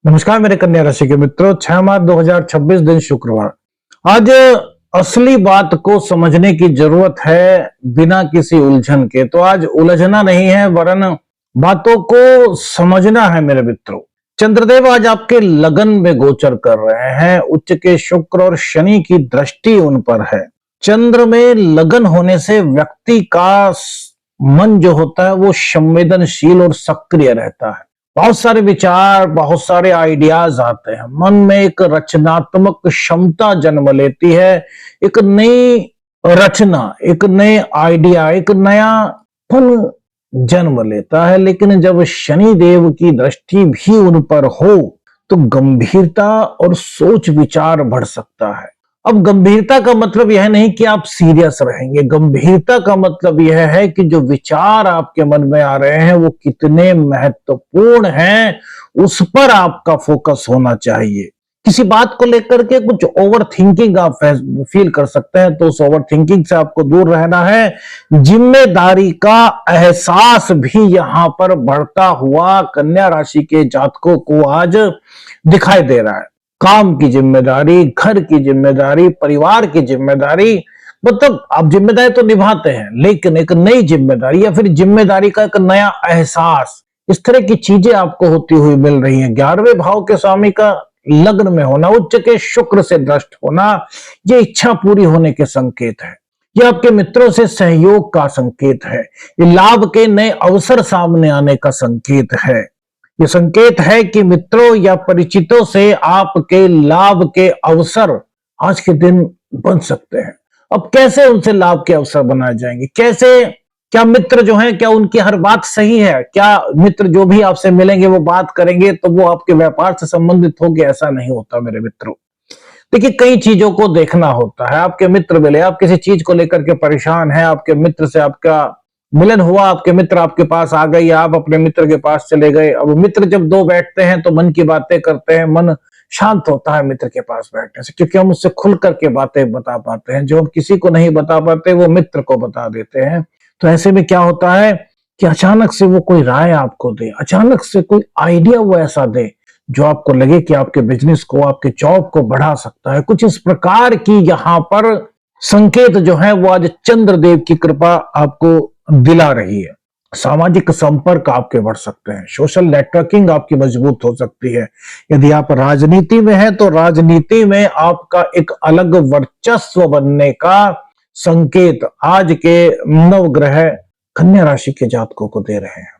नमस्कार मेरे कन्या राशि के मित्रों, 6 मार्च 2026 दिन शुक्रवार। आज असली बात को समझने की जरूरत है बिना किसी उलझन के। तो आज उलझना नहीं है वरन बातों को समझना है मेरे मित्रों। चंद्रदेव आज आपके लगन में गोचर कर रहे हैं। उच्च के शुक्र और शनि की दृष्टि उन पर है। चंद्र में लगन होने से व्यक्ति का मन जो होता है वो संवेदनशील और सक्रिय रहता है। बहुत सारे विचार, बहुत सारे आइडियाज आते हैं मन में। एक रचनात्मक क्षमता जन्म लेती है। एक नई रचना, एक नए आइडिया, एक नया फन जन्म लेता है। लेकिन जब शनि देव की दृष्टि भी उन पर हो तो गंभीरता और सोच विचार बढ़ सकता है। अब गंभीरता का मतलब यह नहीं कि आप सीरियस रहेंगे। गंभीरता का मतलब यह है कि जो विचार आपके मन में आ रहे हैं वो कितने महत्वपूर्ण हैं, उस पर आपका फोकस होना चाहिए। किसी बात को लेकर के कुछ ओवर थिंकिंग आप फील कर सकते हैं, तो उस ओवर थिंकिंग से आपको दूर रहना है। जिम्मेदारी का एहसास भी यहां पर बढ़ता हुआ कन्या राशि के जातकों को आज दिखाई दे रहा है। काम की जिम्मेदारी, घर की जिम्मेदारी, परिवार की जिम्मेदारी, मतलब आप जिम्मेदारी तो निभाते हैं लेकिन एक नई जिम्मेदारी या फिर जिम्मेदारी का एक नया एहसास, इस तरह की चीजें आपको होती हुई मिल रही हैं। 11वें भाव के स्वामी का लग्न में होना, उच्च के शुक्र से दृष्ट होना, ये इच्छा पूरी होने के संकेत है। ये आपके मित्रों से सहयोग का संकेत है। ये लाभ के नए अवसर सामने आने का संकेत है। ये संकेत है कि मित्रों या परिचितों से आपके लाभ के अवसर आज के दिन बन सकते हैं। अब कैसे उनसे लाभ के अवसर बनाए जाएंगे? कैसे? क्या मित्र जो हैं, क्या उनकी हर बात सही है? क्या मित्र जो भी आपसे मिलेंगे वो बात करेंगे तो वो आपके व्यापार से संबंधित होंगे? ऐसा नहीं होता मेरे मित्रों। देखिए, कई चीजों को देखना होता है। आपके मित्र मिले, आप किसी चीज को लेकर के परेशान हैं, आपके मित्र से आपका मिलन हुआ, आपके मित्र आपके पास आ गए या आप अपने मित्र के पास चले गए। अब मित्र जब दो बैठते हैं तो मन की बातें करते हैं, मन शांत होता है मित्र के पास बैठने से, क्योंकि हम उससे खुल करके बातें बता पाते हैं। जो हम किसी को नहीं बता पाते वो मित्र को बता देते हैं। तो ऐसे में क्या होता है कि अचानक से वो कोई राय आपको दे, अचानक से कोई आइडिया वो ऐसा दे जो आपको लगे कि आपके बिजनेस को, आपके जॉब को बढ़ा सकता है। कुछ इस प्रकार की यहाँ पर संकेत जो है वो आज चंद्रदेव की कृपा आपको दिला रही है। सामाजिक संपर्क आपके बढ़ सकते हैं, सोशल नेटवर्किंग आपकी मजबूत हो सकती है। यदि आप राजनीति में हैं तो राजनीति में आपका एक अलग वर्चस्व बनने का संकेत आज के नवग्रह कन्या राशि के जातकों को दे रहे हैं।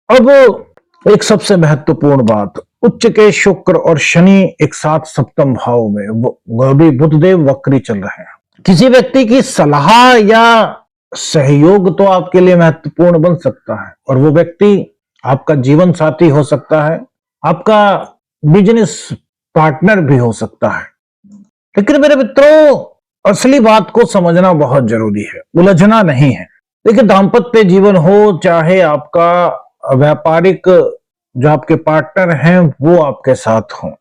अब एक सबसे महत्वपूर्ण बात, उच्च के शुक्र और शनि एक साथ सप्तम भाव में, वो भी बुधदेव वक्री चल रहे हैं। किसी व्यक्ति की सलाह या सहयोग तो आपके लिए महत्वपूर्ण बन सकता है और वो व्यक्ति आपका जीवन साथी हो सकता है, आपका बिजनेस पार्टनर भी हो सकता है। लेकिन मेरे मित्रों, असली बात को समझना बहुत जरूरी है, उलझना नहीं है। देखिए, दाम्पत्य जीवन हो चाहे आपका व्यापारिक, जो आपके पार्टनर हैं वो आपके साथ हो,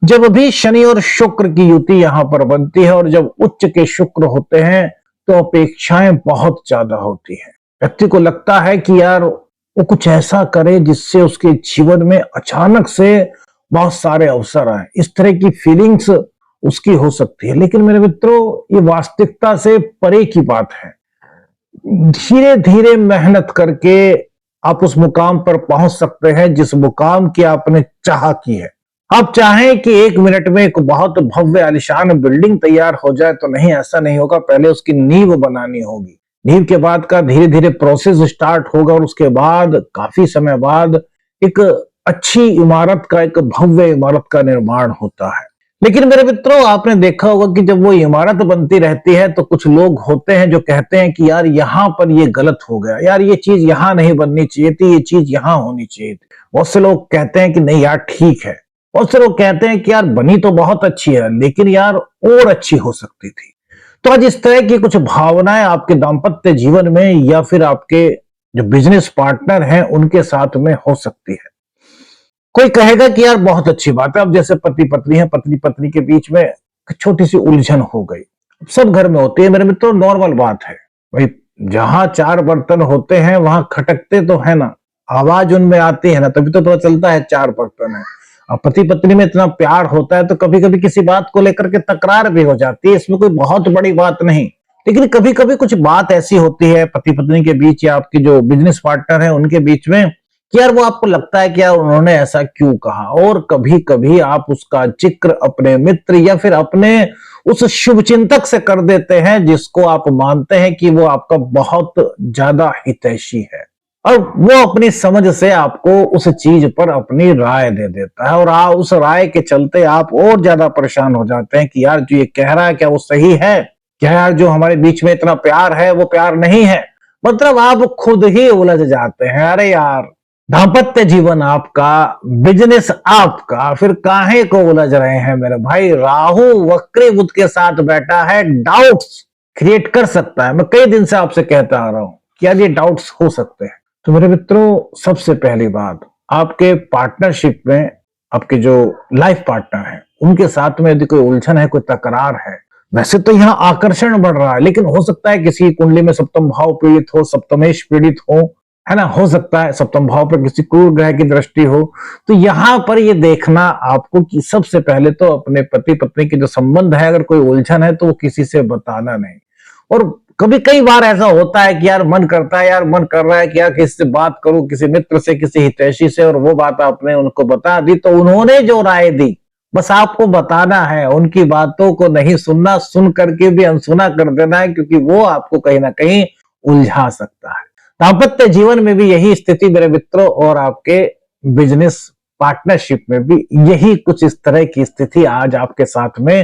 जब भी शनि और शुक्र की युति यहां पर बनती है और जब उच्च के शुक्र होते हैं तो अपेक्षाएं बहुत ज्यादा होती हैं। व्यक्ति को लगता है कि यार वो कुछ ऐसा करे जिससे उसके जीवन में अचानक से बहुत सारे अवसर आए। इस तरह की फीलिंग्स उसकी हो सकती है। लेकिन मेरे मित्रों, ये वास्तविकता से परे की बात है। धीरे धीरे मेहनत करके आप उस मुकाम पर पहुंच सकते हैं जिस मुकाम की आपने चाह की है। आप चाहें कि 1 मिनट में एक बहुत भव्य आलीशान बिल्डिंग तैयार हो जाए तो नहीं, ऐसा नहीं होगा। पहले उसकी नींव बनानी होगी। नींव के बाद का धीरे धीरे प्रोसेस स्टार्ट होगा और उसके बाद काफी समय बाद एक अच्छी इमारत का, एक भव्य इमारत का निर्माण होता है। लेकिन मेरे मित्रों, आपने देखा होगा कि जब वो इमारत बनती रहती है तो कुछ लोग होते हैं जो कहते हैं कि यार यहाँ पर ये गलत हो गया, यार ये चीज यहाँ नहीं बननी चाहिए थी, ये चीज यहाँ होनी चाहिए थी। बहुत से लोग कहते हैं कि नहीं यार ठीक है। बहुत से लोग कहते हैं कि यार बनी तो बहुत अच्छी है लेकिन यार और अच्छी हो सकती थी। तो आज इस तरह की कुछ भावनाएं आपके दाम्पत्य जीवन में या फिर आपके जो बिजनेस पार्टनर हैं उनके साथ में हो सकती है। कोई कहेगा कि यार बहुत अच्छी बात है। अब जैसे पति पत्नी है, पत्नी पत्नी के बीच में छोटी सी उलझन हो गई, सब घर में होती है मेरे मित्रों, नॉर्मल बात है भाई। जहां 4 बर्तन होते हैं वहां खटकते तो है ना, आवाज उनमें आती है ना, तभी तो पता चलता है 4 बर्तन है। अब पति पत्नी में इतना प्यार होता है तो कभी कभी किसी बात को लेकर के तकरार भी हो जाती है, इसमें कोई बहुत बड़ी बात नहीं। लेकिन कभी कभी कुछ बात ऐसी होती है पति पत्नी के बीच या आपके जो बिजनेस पार्टनर है उनके बीच में कि यार वो आपको लगता है कि यार उन्होंने ऐसा क्यों कहा, और कभी कभी आप उसका जिक्र अपने मित्र या फिर अपने उस शुभचिंतक से कर देते हैं जिसको आप मानते हैं कि वो आपका बहुत ज्यादा हितैषी है, और वो अपनी समझ से आपको उस चीज पर अपनी राय दे देता है, और उस राय के चलते आप और ज्यादा परेशान हो जाते हैं कि यार जो ये कह रहा है क्या वो सही है, क्या यार जो हमारे बीच में इतना प्यार है वो प्यार नहीं है। मतलब आप खुद ही उलझ जाते हैं, अरे यार दाम्पत्य जीवन आपका, बिजनेस आपका, फिर काहे को उलझ रहे हैं मेरे भाई। राहु वक्री बुध के साथ बैठा है, डाउट्स क्रिएट कर सकता है। मैं कई दिन से आपसे कहता आ रहा हूं कि यार ये डाउट्स हो सकते हैं। तो मेरे मित्रों, सबसे पहली बात, आपके पार्टनरशिप में आपके जो लाइफ पार्टनर है उनके साथ में यदि कोई उलझन है, कोई तकरार है, वैसे तो यहाँ आकर्षण बढ़ रहा है, लेकिन हो सकता है किसी कुंडली में सप्तम भाव पीड़ित हो, सप्तमेश पीड़ित हो, है ना, हो सकता है सप्तम भाव पर किसी क्रूर ग्रह की दृष्टि हो। तो यहां पर ये देखना आपको कि सबसे पहले तो अपने पति पत्नी के जो संबंध है, अगर कोई उलझन है तो वो किसी से बताना नहीं। और कभी कई बार ऐसा होता है कि यार मन करता है, यार मन कर रहा है कि यार किसी से बात करूं, किसी मित्र से, किसी हितैषी से, और वो बात आपने उनको बता दी तो उन्होंने जो राय दी बस आपको बताना है, उनकी बातों को नहीं सुनना, सुन करके भी अनसुना कर देना है, क्योंकि वो आपको कहीं ना कहीं उलझा सकता है। दाम्पत्य जीवन में भी यही स्थिति मेरे मित्रों, और आपके बिजनेस पार्टनरशिप में भी यही कुछ इस तरह की स्थिति आज आपके साथ में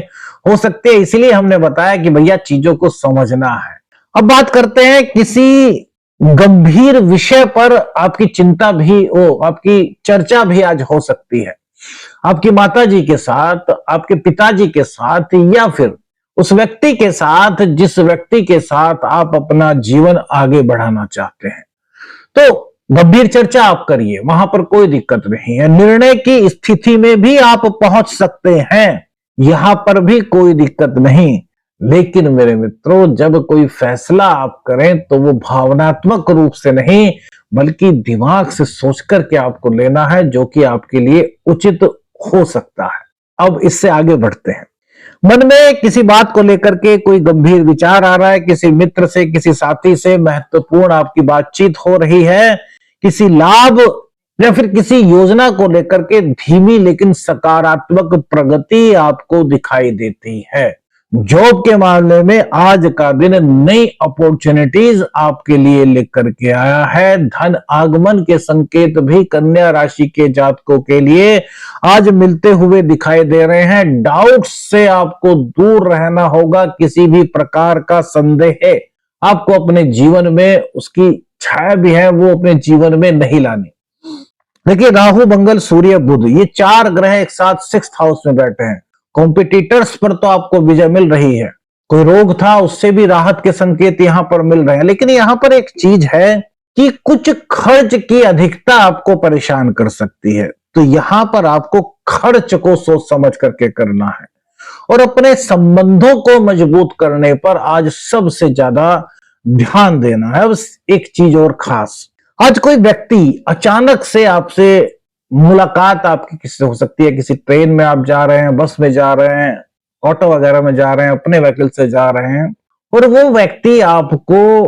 हो सकती है। इसलिए हमने बताया कि भैया चीजों को समझना है। अब बात करते हैं किसी गंभीर विषय पर, आपकी चिंता भी हो, आपकी चर्चा भी आज हो सकती है आपकी माता जी के साथ, आपके पिताजी के साथ, या फिर उस व्यक्ति के साथ जिस व्यक्ति के साथ आप अपना जीवन आगे बढ़ाना चाहते हैं। तो गंभीर चर्चा आप करिए, वहां पर कोई दिक्कत नहीं है। निर्णय की स्थिति में भी आप पहुंच सकते हैं, यहां पर भी कोई दिक्कत नहीं। लेकिन मेरे मित्रों, जब कोई फैसला आप करें तो वो भावनात्मक रूप से नहीं बल्कि दिमाग से सोच करके आपको लेना है, जो कि आपके लिए उचित हो सकता है। अब इससे आगे बढ़ते हैं। मन में किसी बात को लेकर के कोई गंभीर विचार आ रहा है, किसी मित्र से, किसी साथी से महत्वपूर्ण आपकी बातचीत हो रही है, किसी लाभ या फिर किसी योजना को लेकर के धीमी लेकिन सकारात्मक प्रगति आपको दिखाई देती है। जॉब के मामले में आज का दिन नई अपॉर्चुनिटीज आपके लिए लेकर के आया है। धन आगमन के संकेत भी कन्या राशि के जातकों के लिए आज मिलते हुए दिखाई दे रहे हैं। डाउट से आपको दूर रहना होगा। किसी भी प्रकार का संदेह आपको अपने जीवन में, उसकी छाया भी है, वो अपने जीवन में नहीं लानी। देखिए, राहु, मंगल, सूर्य, बुध, ये चार ग्रह एक साथ 6th हाउस में बैठे हैं। कॉम्पिटिटर्स पर तो आपको विजय मिल रही है, कोई रोग था उससे भी राहत के संकेत यहां पर मिल रहे हैं। लेकिन यहां पर एक चीज है कि कुछ खर्च की अधिकता आपको परेशान कर सकती है। तो यहां पर आपको खर्च को सोच समझ करके करना है, और अपने संबंधों को मजबूत करने पर आज सबसे ज्यादा ध्यान देना है। बस एक चीज और खास, आज कोई व्यक्ति अचानक से आपसे मुलाकात आपकी किसी से हो सकती है। किसी ट्रेन में आप जा रहे हैं, बस में जा रहे हैं, ऑटो वगैरह में जा रहे हैं, अपने व्हीकल से जा रहे हैं, और वो व्यक्ति आपको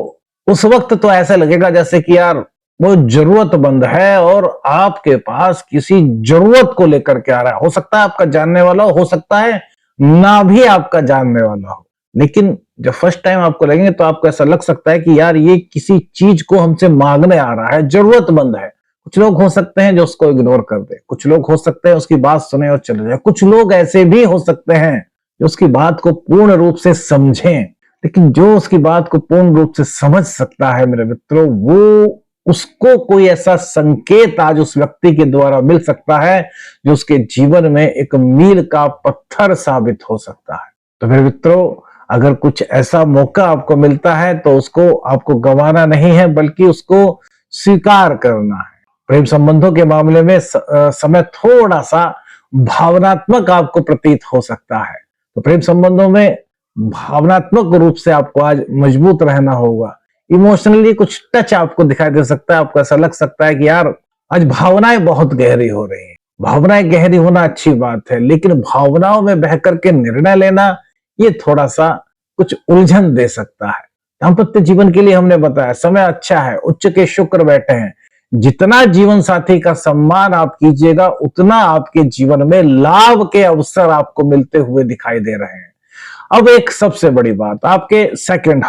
उस वक्त तो ऐसा लगेगा जैसे कि यार वो जरूरतमंद है और आपके पास किसी जरूरत को लेकर के आ रहा है। हो सकता है आपका जानने वाला हो सकता है ना भी आपका जानने वाला हो, लेकिन जब फर्स्ट टाइम आपको लगेंगे तो आपको ऐसा लग सकता है कि यार ये किसी चीज को हमसे मांगने आ रहा है, जरूरतमंद है। कुछ लोग हो सकते हैं जो उसको इग्नोर कर दे, कुछ लोग हो सकते हैं उसकी बात सुने और चले जाए, कुछ लोग ऐसे भी हो सकते हैं जो उसकी बात को पूर्ण रूप से समझें। लेकिन जो उसकी बात को पूर्ण रूप से समझ सकता है मेरे मित्रों, वो उसको कोई ऐसा संकेत आज उस व्यक्ति के द्वारा मिल सकता है जो उसके जीवन में एक मील का पत्थर साबित हो सकता है। तो मेरे मित्रों, अगर कुछ ऐसा मौका आपको मिलता है तो उसको आपको गंवाना नहीं है, बल्कि उसको स्वीकार करना है। प्रेम संबंधों के मामले में समय थोड़ा सा भावनात्मक आपको प्रतीत हो सकता है, तो प्रेम संबंधों में भावनात्मक रूप से आपको आज मजबूत रहना होगा। इमोशनली कुछ टच आपको दिखाई दे सकता है, आपको ऐसा लग सकता है कि यार आज भावनाएं बहुत गहरी हो रही हैं, भावनाएं गहरी होना अच्छी बात है, लेकिन भावनाओं में बह करके निर्णय लेना ये थोड़ा सा कुछ उलझन दे सकता है। दाम्पत्य जीवन के लिए हमने बताया समय अच्छा है, उच्च के शुक्र बैठे हैं। जितना जीवन साथी का सम्मान आप कीजिएगा उतना आपके जीवन में लाभ के अवसर आपको मिलते हुए दिखाई दे रहे हैं। अब एक सबसे बड़ी बात, आपके सेकंड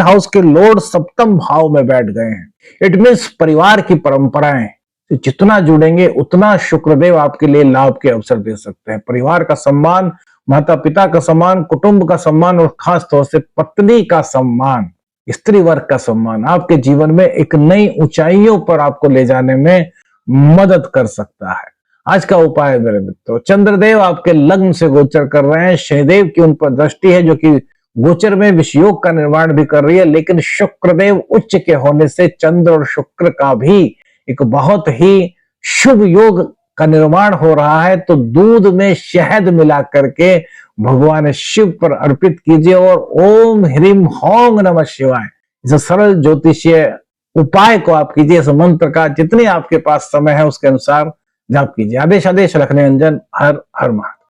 हाउस के लॉर्ड सप्तम भाव में बैठ गए हैं। इट मीन्स परिवार की परंपराएं तो जितना जुड़ेंगे उतना शुक्रदेव आपके लिए लाभ के अवसर दे सकते हैं। परिवार का सम्मान, माता पिता का सम्मान, कुटुंब का सम्मान और खास तौर से पत्नी का सम्मान, स्त्री वर्ग का सम्मान आपके जीवन में एक नई ऊंचाइयों पर आपको ले जाने में मदद कर सकता है। आज का उपाय मेरे मित्रों, चंद्रदेव आपके लग्न से गोचर कर रहे हैं, शनिदेव की उन पर दृष्टि है जो कि गोचर में विषयोग का निर्माण भी कर रही है, लेकिन शुक्रदेव उच्च के होने से चंद्र और शुक्र का भी एक बहुत ही शुभ योग का निर्माण हो रहा है। तो दूध में शहद मिला करके भगवान शिव पर अर्पित कीजिए और ओम ह्रीम होंग नमः शिवाय इस सरल ज्योतिषीय उपाय को आप कीजिए। इस मंत्र का जितनी आपके पास समय है उसके अनुसार जाप कीजिए। आदेश रखने अंजन। हर हर महादेव।